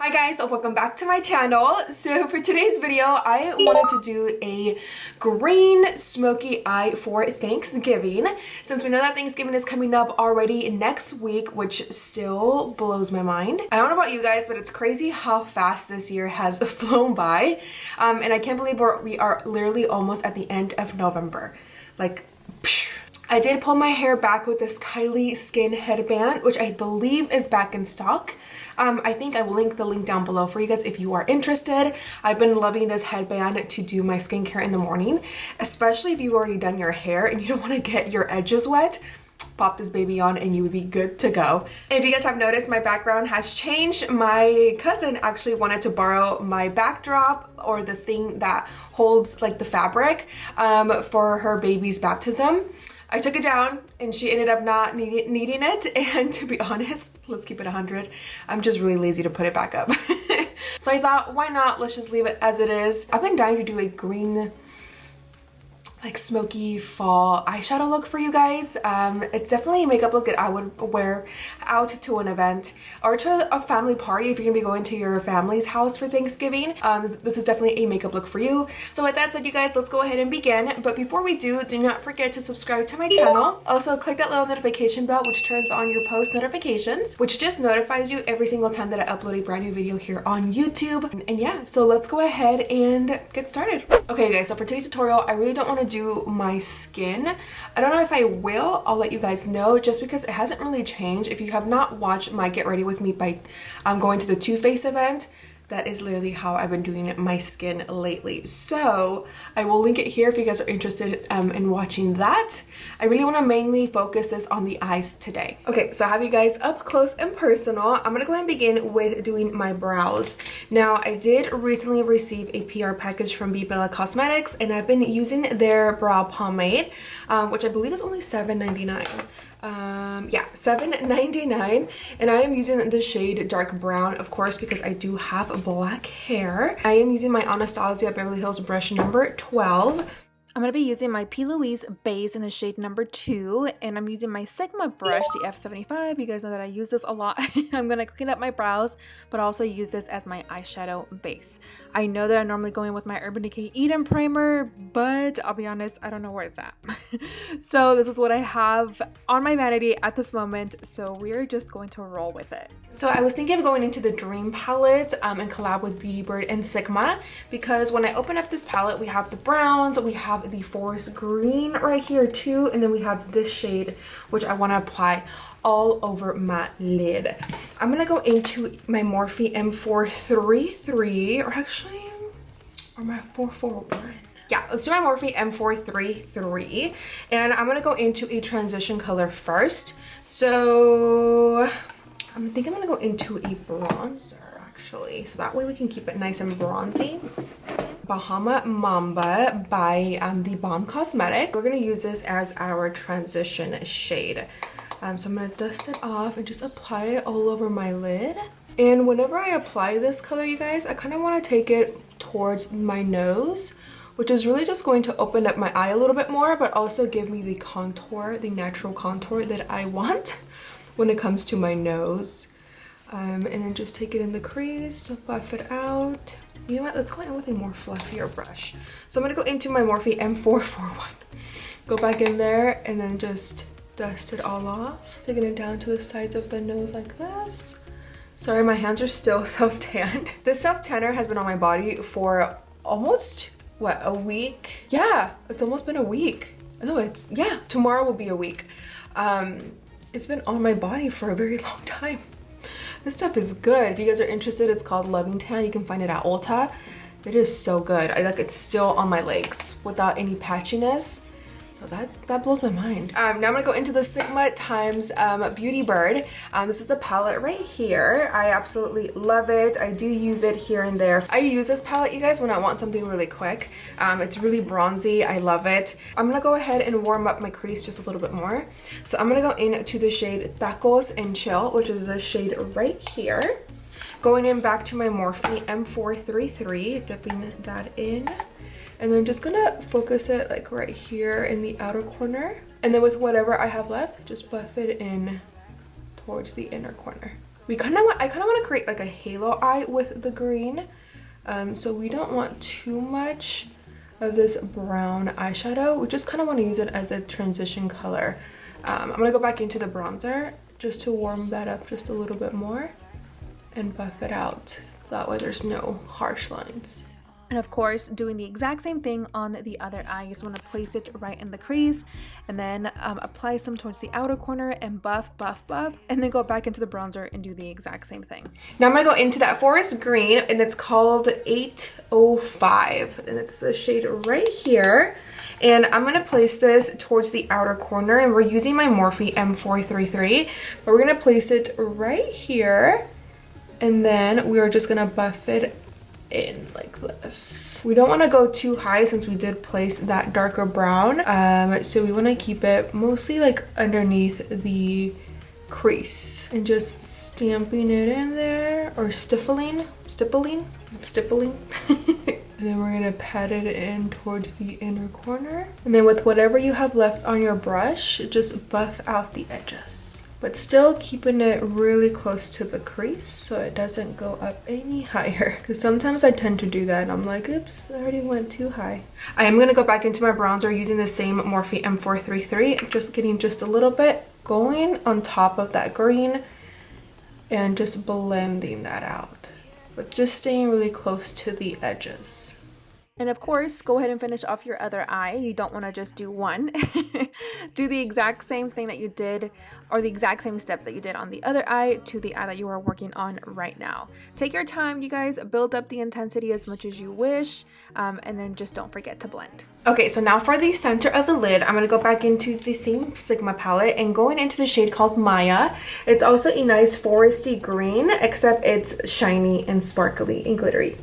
Hi guys, welcome back to my channel. So for today's video, I wanted to do a green smoky eye for Thanksgiving. Since we know that Thanksgiving is coming up already next week, which still blows my mind. I don't know about you guys, but it's crazy how fast this year has flown by. And I can't believe we are literally almost at the end of November. Like, psh. I did pull my hair back with this KYLIE skin headband, which I believe is back in stock. I think I will link the link down below for you guys if you are interested. I've been loving this headband to do my skincare in the morning, especially if you've already done your hair and you don't want to get your edges wet. Pop this baby on and you would be good to go. If you guys have noticed, my background has changed. My cousin actually wanted to borrow my backdrop, or the thing that holds like the fabric, for her baby's baptism. I took it down and she ended up not needing it, and to be honest, let's keep it 100, I'm just really lazy to put it back up. So I thought, why not, let's just leave it as it is. I've been dying to do a green, like smoky fall eyeshadow look for you guys. It's definitely a makeup look that I would wear out to an event or to a family party if you're gonna be going to your family's house for Thanksgiving. This is definitely a makeup look for you. So with that said, you guys, let's go ahead and begin. But before we do not forget to subscribe to my channel. Also click that little notification bell, which turns on your post notifications, which just notifies you every single time that I upload a brand new video here on YouTube. And yeah, so let's go ahead and get started. Okay guys, so for today's tutorial, I really don't want to do my skin. I don't know if I will. I'll let you guys know, just because it hasn't really changed. If you have not watched my Get Ready With Me by going to the Too Faced event, that is literally how I've been doing my skin lately. So I will link it here if you guys are interested in watching that. I really want to mainly focus this on the eyes today. Okay, so I have you guys up close and personal. I'm gonna go ahead and begin with doing my brows. Now, I did recently receive a PR package from BEBELLA Cosmetics, and I've been using their brow pomade, which I believe is only $7.99. Yeah, $7.99, and I am using the shade dark brown, of course, because I do have black hair. I am using my Anastasia Beverly Hills brush number 12. I'm going to be using my P. Louise base in the shade number 2, and I'm using my Sigma brush, the F75. You guys know that I use this a lot. I'm going to clean up my brows, but also use this as my eyeshadow base. I know that I normally go in with my Urban Decay Eden primer, but I'll be honest, I don't know where it's at. So this is what I have on my vanity at this moment, so we're just going to roll with it. So I was thinking of going into the Dream palette and collab with Beauty Bird and Sigma, because when I open up this palette, we have the browns, we have the forest green right here too, and then we have this shade, which I want to apply all over my lid. I'm gonna go into my Morphe M433, or my 441. Yeah, let's do my Morphe M433, and I'm gonna go into a transition color first. So I think I'm gonna go into a bronzer actually, so that way we can keep it nice and bronzy. Bahama Mamba by the BALM Cosmetic. We're gonna use this as our transition shade. So I'm gonna dust it off and just apply it all over my lid. And whenever I apply this color, you guys, I kind of want to take it towards my nose, which is really just going to open up my eye a little bit more, but also give me the contour, the natural contour that I want when it comes to my nose. And then just take it in the crease, buff it out. You know what, let's go in with a more fluffier brush. So I'm gonna go into my Morphe M441. Go back in there and then just dust it all off. Taking it down to the sides of the nose like this. Sorry, my hands are still self-tanned. This self-tanner has been on my body for almost, what, a week? Yeah, it's almost been a week. No, it's, yeah, tomorrow will be a week. It's been on my body for a very long time. This stuff is good. If you guys are interested, it's called Loving Tan. You can find it at ULTA. It is so good. I like it's still on my legs without any patchiness. So that blows my mind. Now I'm gonna go into the Sigma times Beauty Bird. This is the palette right here. I absolutely love it. I do use it here and there. I use this palette, you guys, when I want something really quick. It's really bronzy. I love it. I'm gonna go ahead and warm up my crease just a little bit more. So I'm gonna go into the shade Tacos and Chill, which is the shade right here. Going in back to my Morphe M433, dipping that in. And then just gonna focus it like right here in the outer corner. And then with whatever I have left, just buff it in towards the inner corner. I kind of want to create like a halo eye with the green. So we don't want too much of this brown eyeshadow. We just kind of want to use it as a transition color. I'm going to go back into the bronzer just to warm that up just a little bit more and buff it out so that way there's no harsh lines. And of course, doing the exact same thing on the other eye. You just want to place it right in the crease and then apply some towards the outer corner and buff, and then go back into the bronzer and do the exact same thing. Now I'm going to go into that forest green, and it's called 805, and it's the shade right here. And I'm going to place this towards the outer corner, and we're using my Morphe M433, but we're going to place it right here, and then we are just going to buff it in like this. We don't want to go too high since we did place that darker brown, so we want to keep it mostly like underneath the crease and just stamping it in there, or stippling. And then we're gonna pat it in towards the inner corner, and then with whatever you have left on your brush, just buff out the edges, but still keeping it really close to the crease so it doesn't go up any higher, because sometimes I tend to do that and I'm like, oops, I already went too high. I am going to go back into my bronzer using the same Morphe M433, just getting just a little bit going on top of that green and just blending that out, but just staying really close to the edges. And of course, go ahead and finish off your other eye. You don't want to just do one. Do the exact same thing that you did, or the exact same steps that you did on the other eye to the eye that you are working on right now. Take your time, you guys. Build up the intensity as much as you wish, and then just don't forget to blend. Okay, so now for the center of the lid, I'm going to go back into the same Sigma palette and going into the shade called Maya. It's also a nice foresty green, except it's shiny and sparkly and glittery.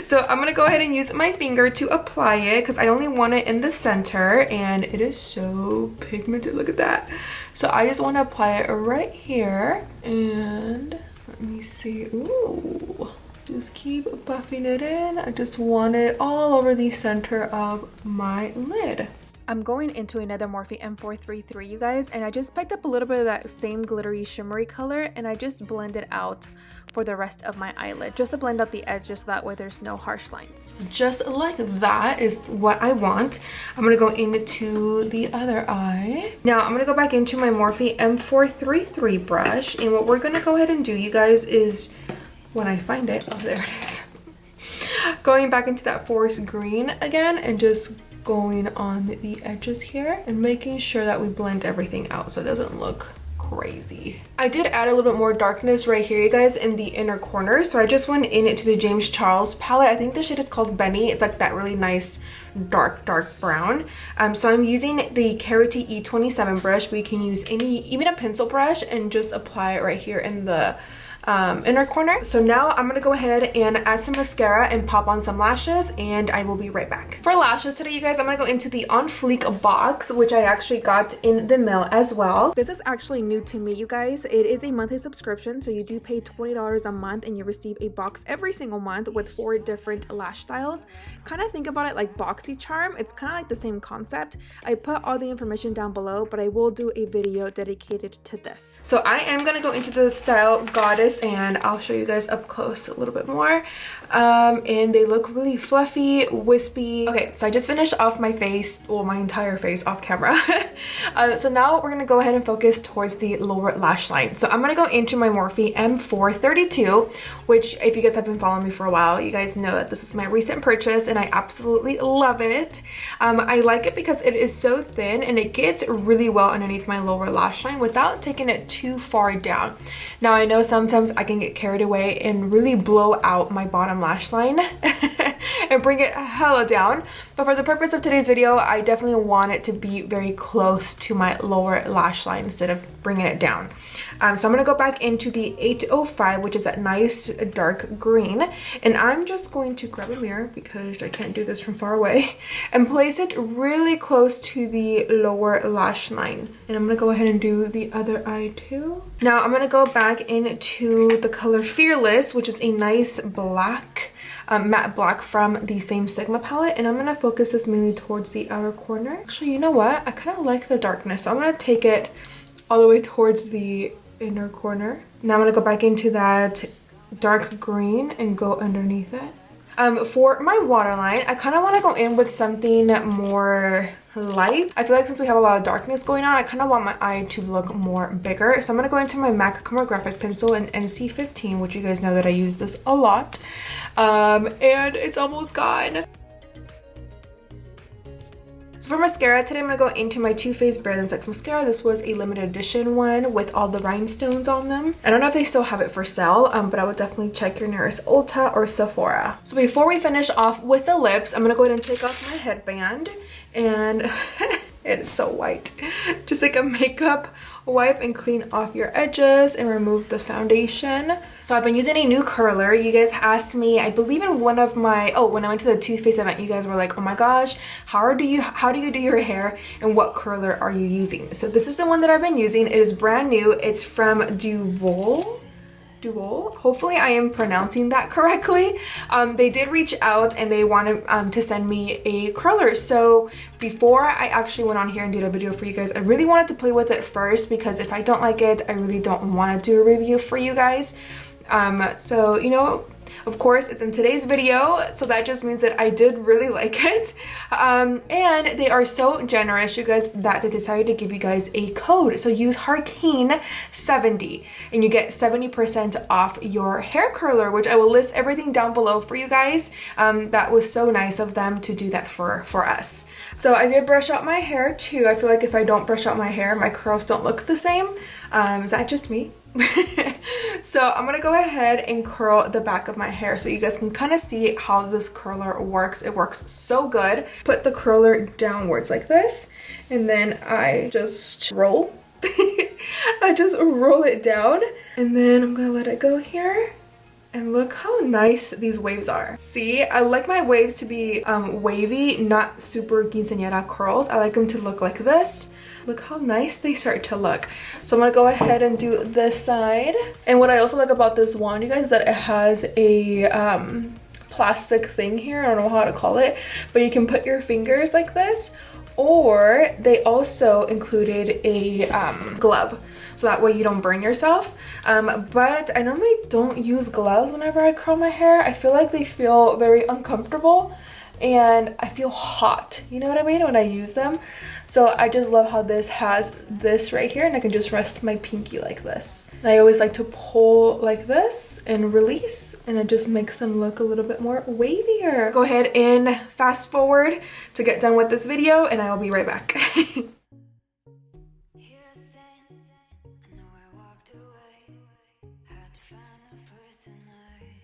So I'm going to go ahead and use my finger to apply it because I only want it in the center, and it is so pigmented. Look at that. So I just want to apply it right here, and let me see. Ooh. Just keep buffing it in. I just want it all over the center of my lid. I'm going into another Morphe M433, you guys, and I just picked up a little bit of that same glittery shimmery color, and I just blend it out for the rest of my eyelid, just to blend out the edges so that way there's no harsh lines. So just like that is what I want. I'm gonna go into the other eye. Now I'm gonna go back into my Morphe M433 brush, and what we're gonna go ahead and do, you guys, is when I find it, oh, there it is. Going back into that forest green again and just going on the edges here and making sure that we blend everything out so it doesn't look crazy. I did add a little bit more darkness right here, you guys, in the inner corner. So I just went into the James Charles palette. I think the shade is called Benny. It's like that really nice dark brown. So I'm using the KYLIE E27 brush, but you can use even a pencil brush, and just apply it right here in the inner corner. So now I'm gonna go ahead and add some mascara and pop on some lashes, and I will be right back. For lashes today, you guys, I'm gonna go into the On Fleek box, which I actually got in the mail as well. This is actually new to me, you guys. It is a monthly subscription, so you do pay $20 a month and you receive a box every single month with 4 different lash styles. Kind of think about it like BoxyCharm. It's kind of like the same concept. I put all the information down below, but I will do a video dedicated to this. So I am gonna go into the style Goddess, and I'll show you guys up close a little bit more, and they look really fluffy, wispy. Okay, so I just finished off my face, well, my entire face off camera. So now we're gonna go ahead and focus towards the lower lash line. So I'm gonna go into my Morphe M432, which, if you guys have been following me for a while, you guys know that this is my recent purchase and I absolutely love it. I like it because it is so thin and it gets really well underneath my lower lash line without taking it too far down. Now I know sometimes I can get carried away and really blow out my bottom lash line and bring it hella down, but for the purpose of today's video, I definitely want it to be very close to my lower lash line instead of bringing it down. So I'm gonna go back into the 805, which is that nice dark green, and I'm just going to grab a mirror because I can't do this from far away and place it really close to the lower lash line. And I'm gonna go ahead and do the other eye too. Now I'm gonna go back into the color Fearless, which is a nice black, matte black from the same Sigma palette, and I'm gonna focus this mainly towards the outer corner. Actually, you know what? I kind of like the darkness, so I'm gonna take it all the way towards the inner corner. Now I'm gonna go back into that dark green and go underneath it. For my waterline, I kind of want to go in with something more light. I feel like since we have a lot of darkness going on, I kind of want my eye to look more bigger. So I'm going to go into my MAC CHROMAGRAPHIC pencil in NC15, which you guys know that I use this a lot. And it's almost gone. So for mascara, today I'm going to go into my Too Faced Bare Sex mascara. This was a limited edition one with all the rhinestones on them. I don't know if they still have it for sale, but I would definitely check your nearest Ulta or Sephora. So before we finish off with the lips, I'm going to go ahead and take off my headband. And it is so white. Just like a makeup wipe and clean off your edges and remove the foundation. So I've been using a new curler. You guys asked me, I believe in one of my, when I went to the Too Faced event, you guys were like, oh my gosh, how do you do your hair and what curler are you using? So this is the one that I've been using. It is brand new. It's from Duvolle. Hopefully I am pronouncing that correctly. They did reach out and they wanted to send me a curler. So before I actually went on here and did a video for you guys, I really wanted to play with it first, because if I don't like it, I really don't want to do a review for you guys. So you know, of course it's in today's video, so that just means that I did really like it. And they are so generous, you guys, that they decided to give you guys a code. So use Harkeen70 and you get 70% off your hair curler, which I will list everything down below for you guys. That was so nice of them to do that for us. So I did brush out my hair too. I feel like if I don't brush out my hair, my curls don't look the same. Is that just me? So I'm gonna go ahead and curl the back of my hair so you guys can kind of see how this curler works. It works so good. Put the curler downwards like this, and then I just roll. I just roll it down, and then I'm gonna let it go here. And look how nice these waves are. See, I like my waves to be wavy, not super quinceañera curls. I like them to look like this. Look how nice they start to look. So I'm gonna go ahead and do this side. And what I also like about this wand, you guys, is that it has a plastic thing here. I don't know how to call it, but you can put your fingers like this, or they also included a glove, so that way you don't burn yourself. But I normally don't use gloves whenever I curl my hair. I feel like they feel very uncomfortable and I feel hot, you know what I mean, when I use them. So I just love how this has this right here, and I can just rest my pinky like this. And I always like to pull like this and release, and it just makes them look a little bit more wavier. Go ahead and fast forward to get done with this video, and I'll be right back.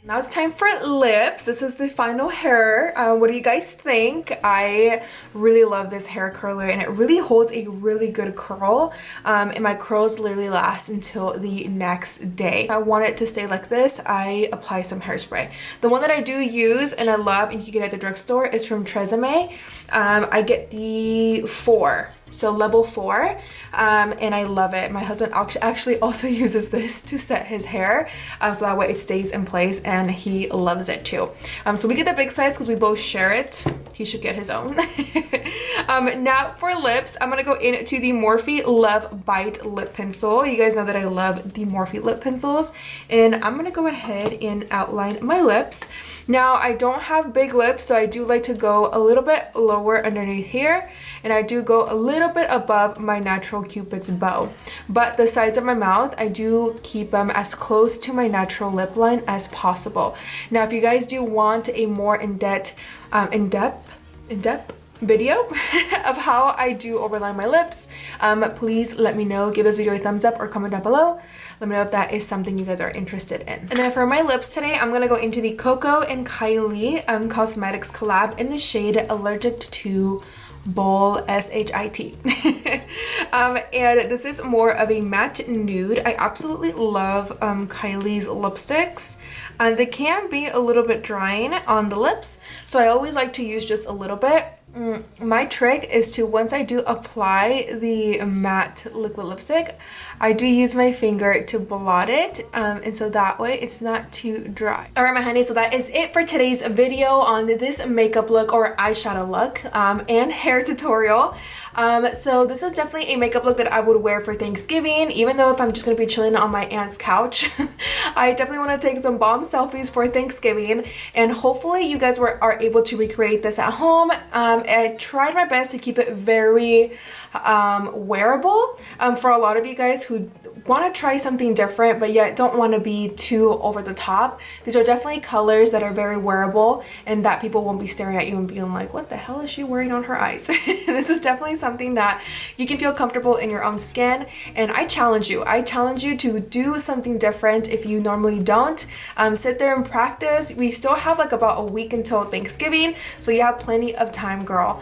Now it's time for lips. This is the final hair. What do you guys think? I really love this hair curler, and it really holds a really good curl. And my curls literally last until the next day. If I want it to stay like this, I apply some hairspray. The one that I do use and I love, and you can get at the drugstore, is from Tresemme. I get the 4. So level 4, and I love it. My husband actually also uses this to set his hair, so that way it stays in place, and he loves it too. So we get the big size because we both share it. He should get his own. Now for lips, I'm gonna go into the Morphe Love Bite lip pencil. You guys know that I love the Morphe lip pencils, and I'm gonna go ahead and outline my lips. Now I don't have big lips, so I do like to go a little bit lower underneath here, and I do go a little bit above my natural Cupid's bow. But the sides of my mouth, I do keep them as close to my natural lip line as possible. Now if you guys do want a more in-depth video of how I do overline my lips, please let me know. Give this video a thumbs up or comment down below. Let me know if that is something you guys are interested in. And then for my lips today, I'm gonna go into the KOKO and KYLIE Cosmetics collab in the shade Allergic to Bold SHIT. And this is more of a matte nude. I absolutely love KYLIE's lipsticks. They can be a little bit drying on the lips, so I always like to use just a little bit. My trick is to, once I do apply the matte liquid lipstick, I do use my finger to blot it, and so that way it's not too dry. Alright my honey, so that is it for today's video on this makeup look or eyeshadow look and hair tutorial. So this is definitely a makeup look that I would wear for Thanksgiving, even though if I'm just going to be chilling on my aunt's couch. I definitely want to take some bomb selfies for Thanksgiving, and hopefully you guys are able to recreate this at home. I tried my best to keep it very wearable for a lot of you guys who want to try something different but yet don't want to be too over the top. These are definitely colors that are very wearable and that people won't be staring at you and being like, what the hell is she wearing on her eyes? This is definitely something that you can feel comfortable in your own skin, and I challenge you to do something different if you normally don't. Sit there and practice. We still have like about a week until Thanksgiving, so you have plenty of time, girl.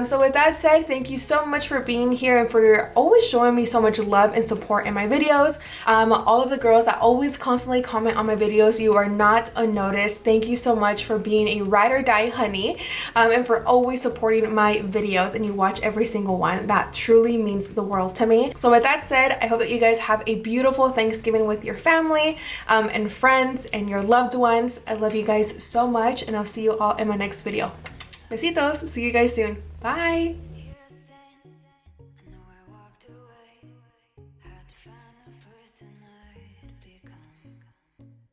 So with that said, thank you so much for being here and for always showing me so much love and support in my videos. All of the girls that always constantly comment on my videos, you are not unnoticed. Thank you so much for being a ride or die honey, and for always supporting my videos, and you watch every single one. That truly means the world to me. So with that said, I hope that you guys have a beautiful Thanksgiving with your family and friends and your loved ones. I love you guys so much, and I'll see you all in my next video. Besitos. See you guys soon. Bye.